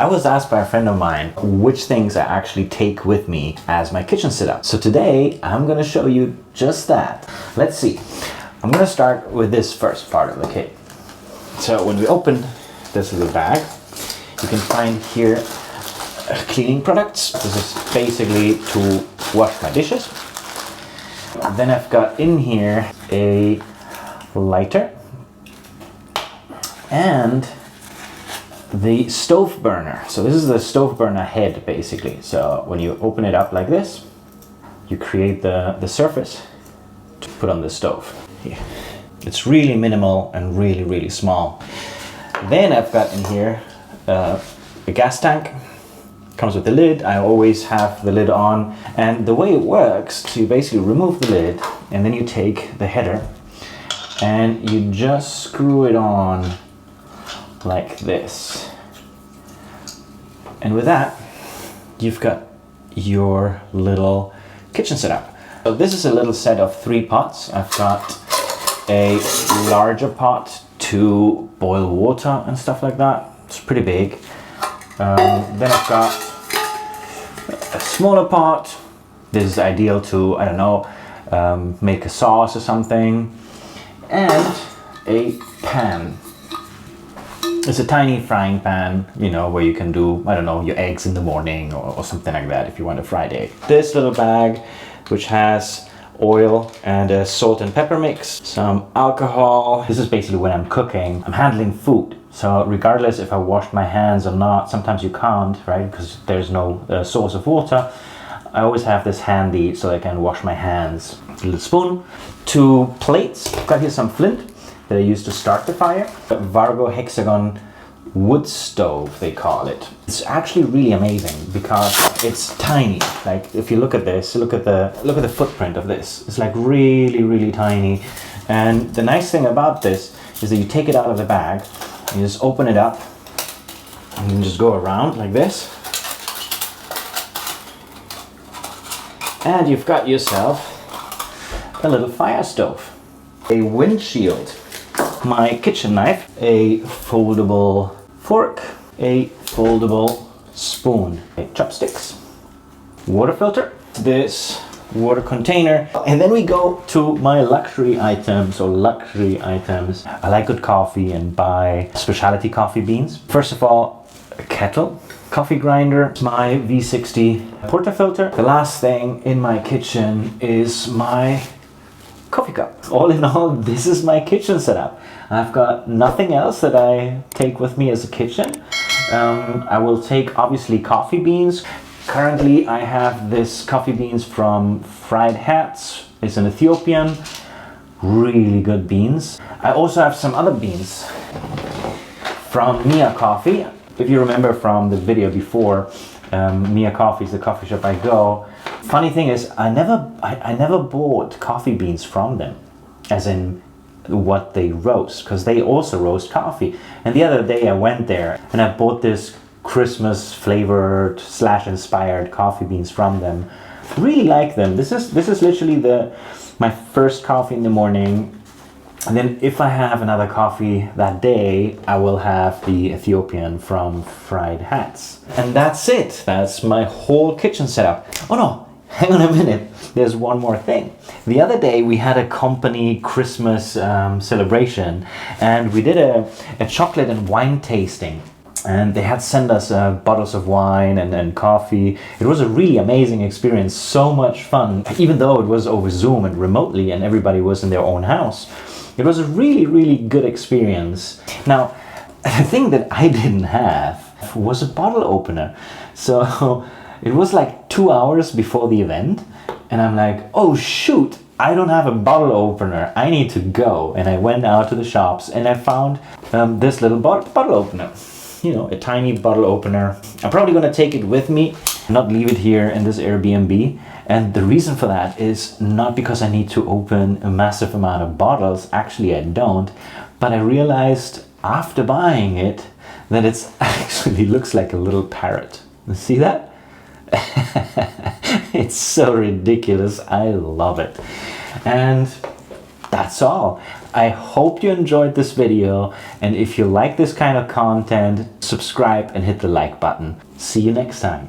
I was asked by a friend of mine which things I actually take with me as my kitchen setup. So today I'm gonna show you just that. Let's see. I'm gonna start with this first part of the kit. So when we open this little bag, you can find here cleaning products. This is basically to wash my dishes. Then I've got in here a lighter and the stove burner. So this is the stove burner head basically. So when you open it up like this, you create the surface to put on the stove. Here. It's really minimal and really small. Then I've got in here a gas tank. Comes with the lid. I always have the lid on, and the way it works, to basically remove the lid and then you take the header and you just screw it on like this, and with that you've got your little kitchen setup. So this is a little set of 3 pots. I've got a larger pot to boil water and stuff like that. It's pretty big. Then I've got a smaller pot. This is ideal to, I don't know, make a sauce or something. And a pan. It's a tiny frying pan, you know, where you can do, I don't know, your eggs in the morning or something like that if you want a fried egg. This little bag, which has oil and a salt and pepper mix, some alcohol. This is basically when I'm cooking. I'm handling food. So regardless if I washed my hands or not, sometimes you can't, right? Because there's no source of water. I always have this handy so I can wash my hands. A little spoon, 2 plates. I've got here some flint that I use to start the fire. A Vargo hexagon wood stove, they call it. It's actually really amazing because it's tiny. Like if you look at this, look at the footprint of this. It's like really tiny. And the nice thing about this is that you take it out of the bag, you just open it up, and you can just go around like this. And you've got yourself a little fire stove. A windshield, my kitchen knife, a foldable fork, a foldable spoon, chopsticks, water filter, this water container, and then we go to my luxury items. I like good coffee and buy specialty coffee beans. First of all, a kettle, coffee grinder, my V60 portafilter. The last thing in my kitchen is my coffee cup. All in all, this is my kitchen setup. I've got nothing else that I take with me as a kitchen. I will take obviously coffee beans. Currently I have this coffee beans from Fried Hats. It's an Ethiopian, really good beans. I also have some other beans from Mia Coffee. If you remember from the video before, Mia Coffee is the coffee shop I go. Funny thing is, I never bought coffee beans from them, as in what they roast, because they also roast coffee. And the other day I went there and I bought this Christmas flavored / inspired coffee beans from them. Really like them. This is literally my first coffee in the morning. And then if I have another coffee that day, I will have the Ethiopian from Fried Hats. And that's it. That's my whole kitchen setup. Oh no, hang on a minute. There's one more thing. The other day we had a company Christmas celebration, and we did a chocolate and wine tasting. And they had sent us bottles of wine and coffee. It was a really amazing experience, so much fun. Even though it was over Zoom and remotely and everybody was in their own house, it was a really good experience. Now, the thing that I didn't have was a bottle opener. So it was like 2 hours before the event, and I'm like, oh shoot, I don't have a bottle opener. I need to go. And I went out to the shops and I found this little bottle opener. You know, a tiny bottle opener. I'm probably gonna take it with me, not leave it here in this Airbnb. And the reason for that is not because I need to open a massive amount of bottles. Actually, I don't. But I realized after buying it that it's actually looks like a little parrot. See that? It's so ridiculous. I love it. And that's all. I hope you enjoyed this video, and if you like this kind of content, subscribe and hit the like button. See you next time.